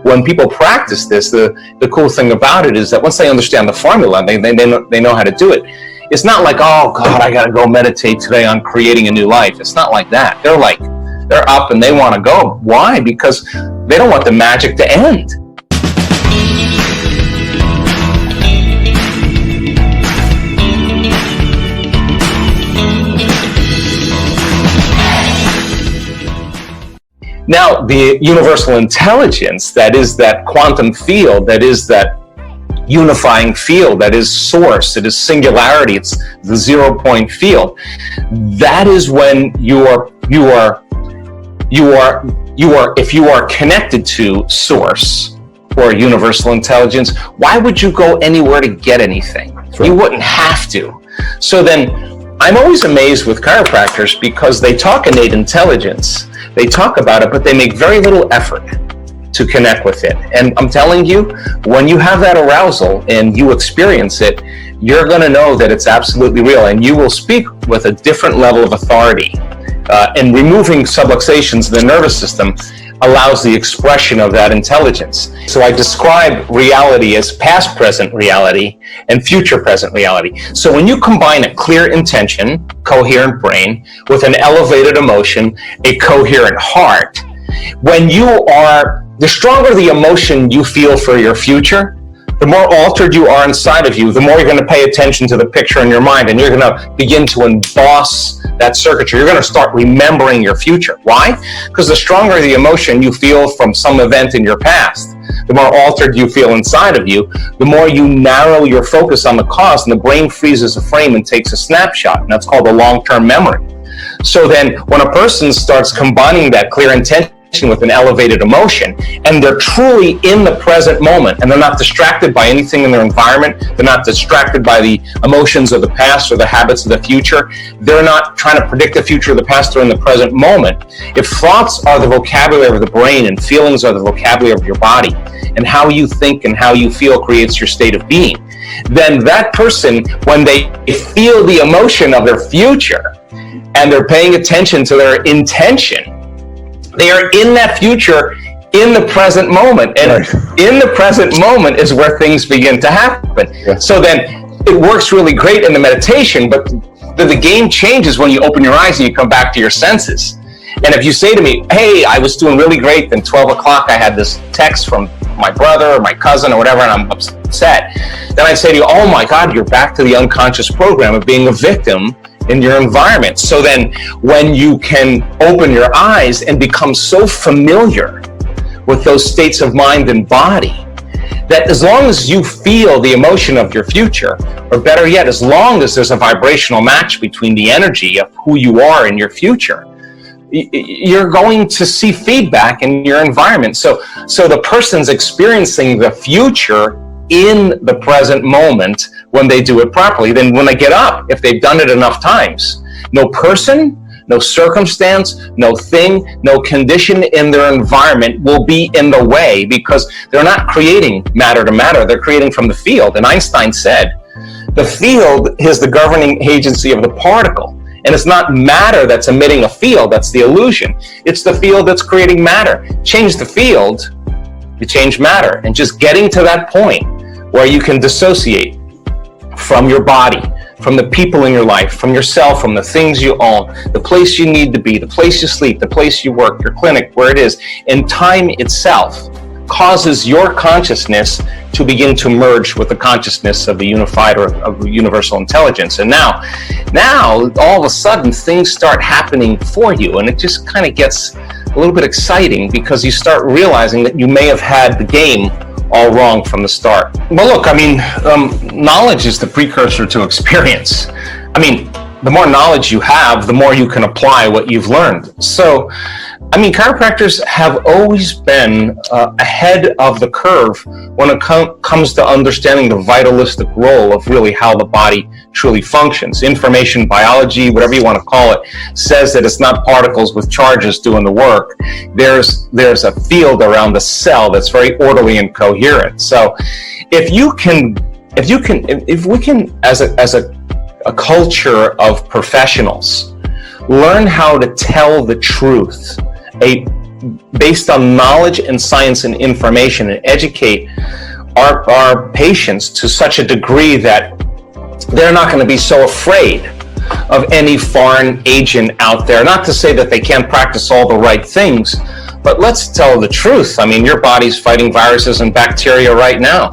When people practice this, the cool thing about it is that once they understand the formula, they know how to do it. It's not like, oh God, I gotta go meditate today on creating a new life. It's not like that. They're up and they want to go. Why? Because they don't want the magic to end. Now, the universal intelligence, that is that quantum field, that is that unifying field, that is source, it is singularity, it's the 0 point field. That is when if you are connected to source or universal intelligence, why would you go anywhere to get anything? Right. You wouldn't have to. So then I'm always amazed with chiropractors because they talk innate intelligence. They talk about it, but they make very little effort to connect with it. And I'm telling you, when you have that arousal and you experience it, you're going to know that it's absolutely real, and you will speak with a different level of authority. And removing subluxations in the nervous system allows the expression of that intelligence. So I describe reality as past present reality and future present reality. So when you combine a clear intention, coherent brain, with an elevated emotion, a coherent heart, the stronger the emotion you feel for your future, the more altered you are inside of you, the more you're going to pay attention to the picture in your mind, and you're going to begin to emboss that circuitry. You're going to start remembering your future. Why? Because the stronger the emotion you feel from some event in your past, the more altered you feel inside of you, the more you narrow your focus on the cause, and the brain freezes a frame and takes a snapshot, and that's called a long-term memory. So then when a person starts combining that clear intention with an elevated emotion, and they're truly in the present moment, and they're not distracted by anything in their environment, they're not distracted by the emotions of the past or the habits of the future, they're not trying to predict the future or the past, they're in the present moment. If thoughts are the vocabulary of the brain and feelings are the vocabulary of your body, and how you think and how you feel creates your state of being, then that person, when they feel the emotion of their future and they're paying attention to their intention, they are in that future in the present moment. And right. In the present moment is where things begin to happen. Yeah. So then it works really great in the meditation, but the game changes when you open your eyes and you come back to your senses. And if you say to me, hey, I was doing really great, then 12 o'clock I had this text from my brother or my cousin or whatever, and I'm upset, then I say to you, oh my God, you're back to the unconscious program of being a victim in your environment. So then when you can open your eyes and become so familiar with those states of mind and body, that as long as you feel the emotion of your future, or better yet, as long as there's a vibrational match between the energy of who you are and your future, you're going to see feedback in your environment. So the person's experiencing the future in the present moment when they do it properly. Then when they get up, if they've done it enough times, no person, no circumstance, no thing, no condition in their environment will be in the way, because they're not creating matter to matter, they're creating from the field. And Einstein said, the field is the governing agency of the particle. And it's not matter that's emitting a field, that's the illusion. It's the field that's creating matter. Change the field, you change matter. And just getting to that point where you can dissociate from your body, from the people in your life, from yourself, from the things you own, the place you need to be, the place you sleep, the place you work, your clinic, where it is, and time itself causes your consciousness to begin to merge with the consciousness of the unified or of universal intelligence. And now all of a sudden things start happening for you, and it just kind of gets a little bit exciting, because you start realizing that you may have had the game all wrong from the start. Well, look, I mean, knowledge is the precursor to experience. I mean, the more knowledge you have, the more you can apply what you've learned. So, I mean, chiropractors have always been ahead of the curve when it comes to understanding the vitalistic role of really how the body truly functions. Information biology, whatever you want to call it, says that it's not particles with charges doing the work. There's a field around the cell that's very orderly and coherent. So if we can, as a culture of professionals, learn how to tell the truth, a based on knowledge and science and information, and educate our patients to such a degree that they're not going to be so afraid of any foreign agent out there. Not to say that they can't practice all the right things, but let's tell the truth. I mean, your body's fighting viruses and bacteria right now.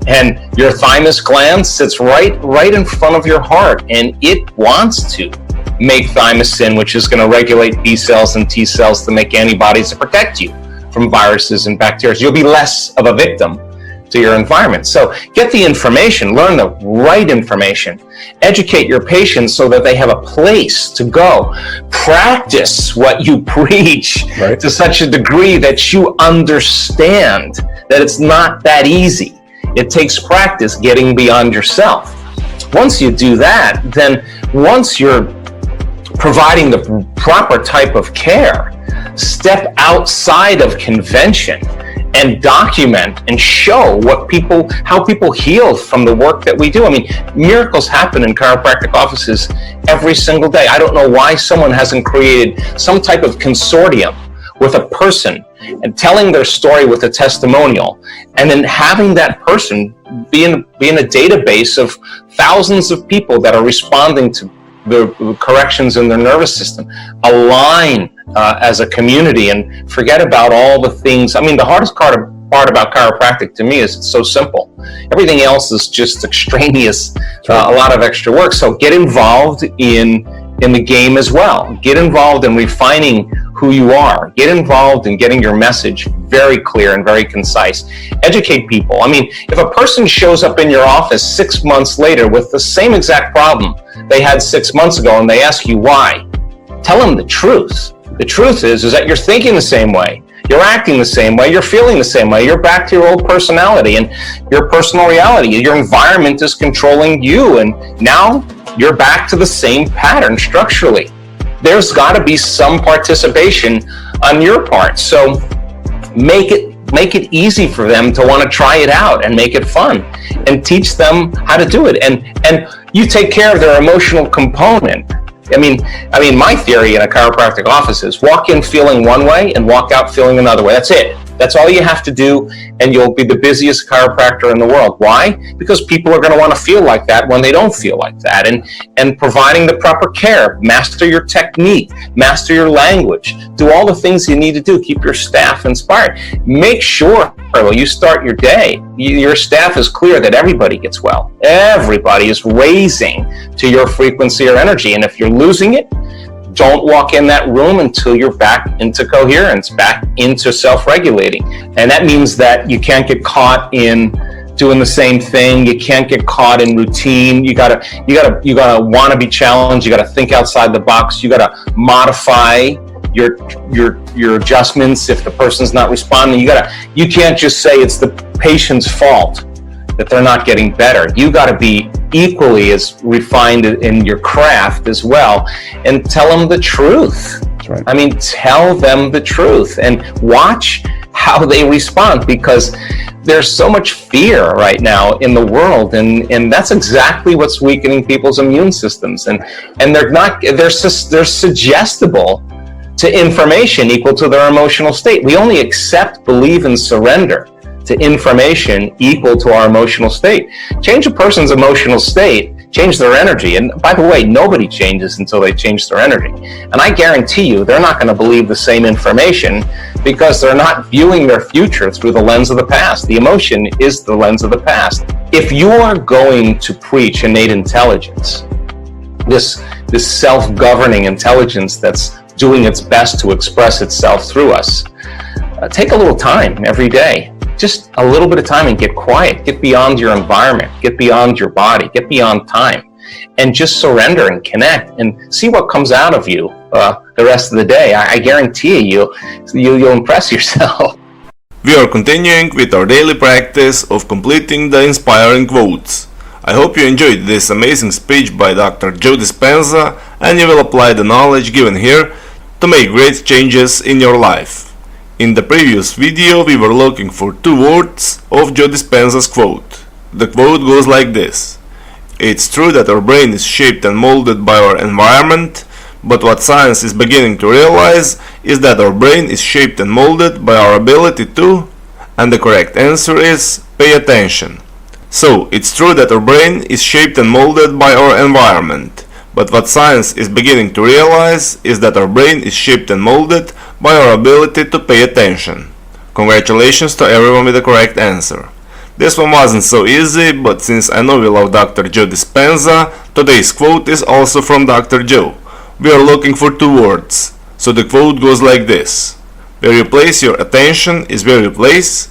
And your thymus gland sits right in front of your heart, and it wants to make thymosin, which is going to regulate B cells and T cells to make antibodies to protect you from viruses and bacteria. You'll be less of a victim to your environment. So get the information, learn the right information, educate your patients so that they have a place to go. Practice what you preach to such a degree that you understand that it's not that easy. It takes practice getting beyond yourself. Once you do that, then once you're providing the proper type of care, step outside of convention and document and show how people heal from the work that we do. I mean, miracles happen in chiropractic offices every single day. I don't know why someone hasn't created some type of consortium with a person and telling their story with a testimonial, and then having that person be in a database of thousands of people that are responding to the corrections in their nervous system, align as a community and forget about all the things. I mean, the hardest part about chiropractic to me is it's so simple. Everything else is just extraneous, a lot of extra work. So get involved in the game as well. Get involved in refining who you are. Get involved in getting your message very clear and very concise. Educate people. I mean, if a person shows up in your office 6 months later with the same exact problem they had 6 months ago and they ask you why, tell them the truth. The truth is that you're thinking the same way, you're acting the same way, you're feeling the same way, you're back to your old personality and your personal reality. Your environment is controlling you, and now you're back to the same pattern structurally. There's got to be some participation on your part. So make it easy for them to want to try it out and make it fun, and teach them how to do it. And you take care of their emotional component. I mean, my theory in a chiropractic office is walk in feeling one way and walk out feeling another way. That's it. That's all you have to do, and you'll be the busiest chiropractor in the world. Why? Because people are going to want to feel like that when they don't feel like that. And providing the proper care, master your technique, master your language, do all the things you need to do, keep your staff inspired. Make sure when you start your day, your staff is clear that everybody gets well. Everybody is raising to your frequency or energy. And if you're losing it, don't walk in that room until you're back into coherence, back into self-regulating. And that means that you can't get caught in doing the same thing. You can't get caught in routine. You gotta want to be challenged. You gotta think outside the box. You gotta modify your adjustments if the person's not responding. You can't just say it's the patient's fault that they're not getting better. You got to be equally as refined in your craft as well, and tell them the truth. That's right. I mean, tell them the truth and watch how they respond, because there's so much fear right now in the world, and that's exactly what's weakening people's immune systems, and they're suggestible to information equal to their emotional state. We only accept, believe, and surrender to information equal to our emotional state. Change a person's emotional state, change their energy. And by the way, nobody changes until they change their energy. And I guarantee you, they're not going to believe the same information because they're not viewing their future through the lens of the past. The emotion is the lens of the past. If you are going to preach innate intelligence, this self-governing intelligence that's doing its best to express itself through us, take a little time every day. Just a little bit of time and get quiet, get beyond your environment, get beyond your body, get beyond time, and just surrender and connect and see what comes out of you the rest of the day. I guarantee you'll impress yourself. We are continuing with our daily practice of completing the inspiring quotes. I hope you enjoyed this amazing speech by Dr. Joe Dispenza, and you will apply the knowledge given here to make great changes in your life. In the previous video we were looking for 2 words of Joe Dispenza's quote. The quote goes like this: "It's true that our brain is shaped and molded by our environment, But what science is beginning to realize is that our brain is shaped and molded by our ability to, and the correct answer is pay attention. So, it's true that our brain is shaped and molded by our environment. But what science is beginning to realize is that our brain is shaped and molded by our ability to pay attention. Congratulations to everyone with the correct answer. This one wasn't so easy, but since I know we love Dr. Joe Dispenza, today's quote is also from Dr. Joe. We are looking for two words. So the quote goes like this. Where you place your attention is where you place.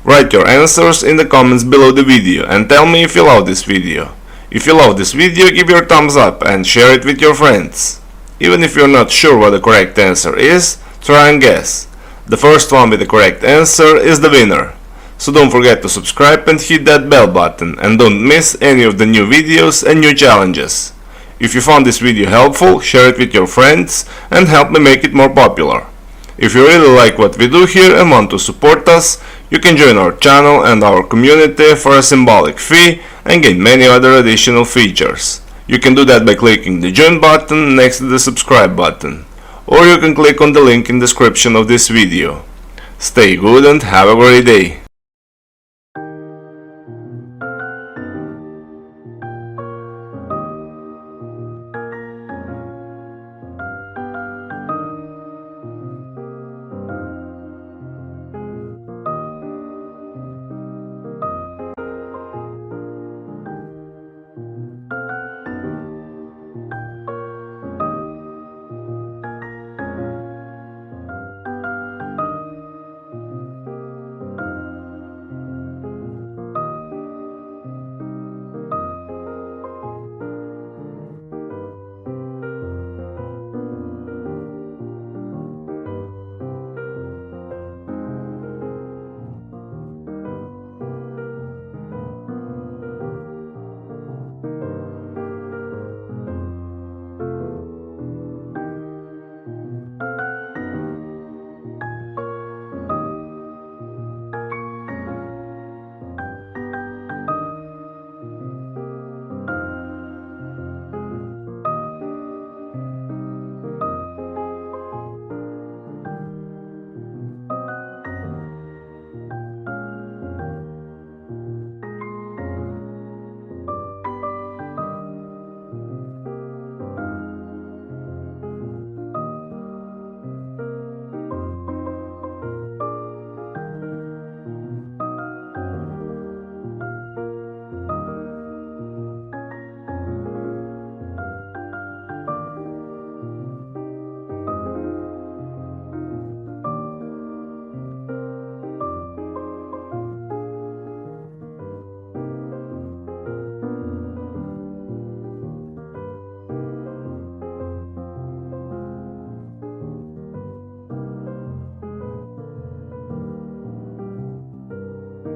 Write your answers in the comments below the video and tell me if you love this video. If you love this video, give your thumbs up and share it with your friends. Even if you're not sure what the correct answer is, try and guess. The first one with the correct answer is the winner. So don't forget to subscribe and hit that bell button and don't miss any of the new videos and new challenges. If you found this video helpful, share it with your friends and help me make it more popular. If you really like what we do here and want to support us, you can join our channel and our community for a symbolic fee and gain many other additional features. You can do that by clicking the join button next to the subscribe button, or you can click on the link in the description of this video. Stay good and have a great day.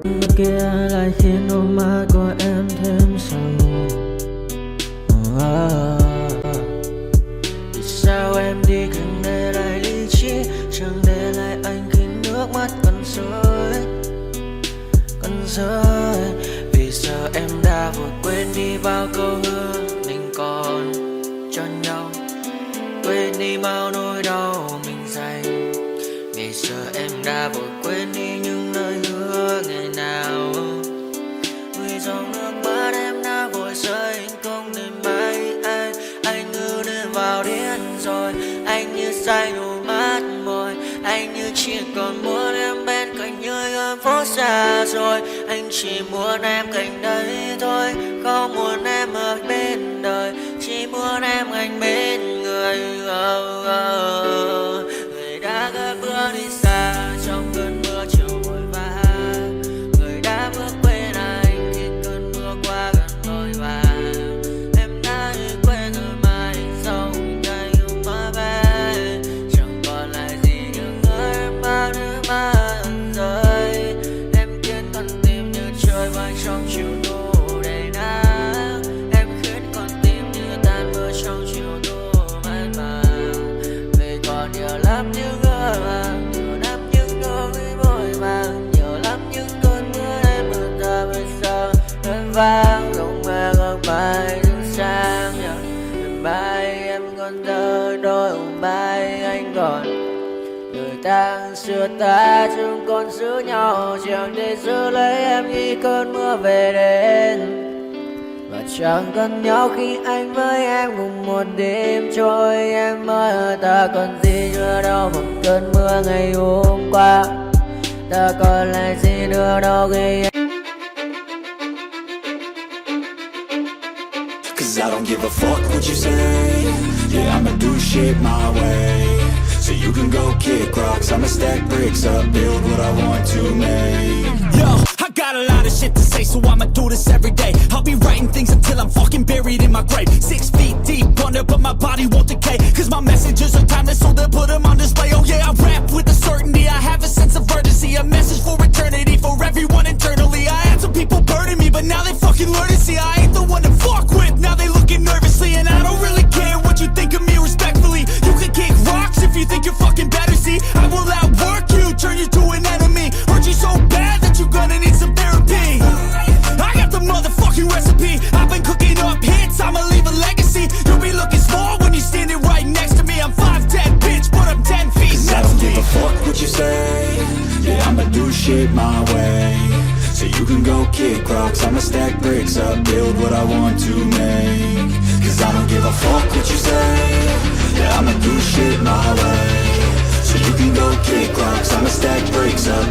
Bên kia lại khiến đôi mắt của em thêm sầu. Vì sao em đi cần để lại lý trí, chẳng để lại anh khi nước mắt còn rơi, còn rơi. Vì giờ em đã vội quên đi bao câu hứa mình còn cho nhau, quên đi bao nỗi đau mình dành. Ngày giờ em đã vội quên đi những lời hứa ngày nào, vì dòng nước mắt em đã vội rơi. Anh không thể mãi anh ngư đến vào điên rồi. Anh như say đôi mắt môi, anh như chỉ còn muốn em bên cạnh như em phố xa rồi. Anh chỉ muốn em cạnh đấy thôi, không muốn em ở bên đời, chỉ muốn em anh bên người. Người đã gỡ bước đi xa trong cơn mưa chiều vội vã, người đã bước quên anh khi cơn mưa qua gần đôi và em đã quên rồi mai sau đây mà về chẳng còn lại gì nhưng em bao nước mắt rơi. Em khiến con tim như trôi bay trong chiều thu đầy nắng, em khiến con tim như tan mưa trong chiều thu mát màng. Vì còn nhiều lắm những gỡ vàng, nhiều lắm những nỗi vội vàng, nhiều lắm những cơn mưa em mưa ta bây giờ em vang không mơ không bay đứng sang. Mai em còn đợi còn. Người ta xưa ta chúng còn giữ nhau, chẳng để giữ lấy em khi cơn mưa về đến. Và chẳng cần nhau khi anh với em cùng một đêm trôi. Em ơi ta còn gì nữa đâu một cơn mưa ngày hôm qua. Ta còn lại gì nữa đâu khi em. Cause I don't give a fuck what you say. Yeah, I'ma do shit my way. So you can go kick rocks, I'ma stack bricks up, build what I want to make. Yo, I got a lot of shit to say, so I'ma do this every day. I'll be writing things until I'm fucking buried in my grave. 6 feet deep under, but my body won't decay. Cause my messages are timeless, so they'll put them on display. Oh yeah, I rap with a certainty, I have a sense of urgency. A message for eternity, for everyone internally. I had some people burning me, but now they fucking learn to see I ain't the one to fuck with. Now they looking nervously, and I don't really care what you think of me respectfully. You can kick rocks if you think you're fucking better, see. I will outwork you, turn you to an enemy. Hurt you so bad that you're gonna need some therapy. I got the motherfucking recipe. I've been cooking up hits, I'ma leave a legacy. You'll be looking small when you're standing right next to me. I'm 5'10", bitch, but I'm 10 feet Cause I next don't to me. give a fuck what you say. Yeah, I'ma do shit my way. So you can go kick rocks, I'ma stack bricks up, build what I want to make. Cause I don't give a fuck what you say. Yeah, I'ma do shit my way. So you can go kick rocks, I'ma stack bricks up,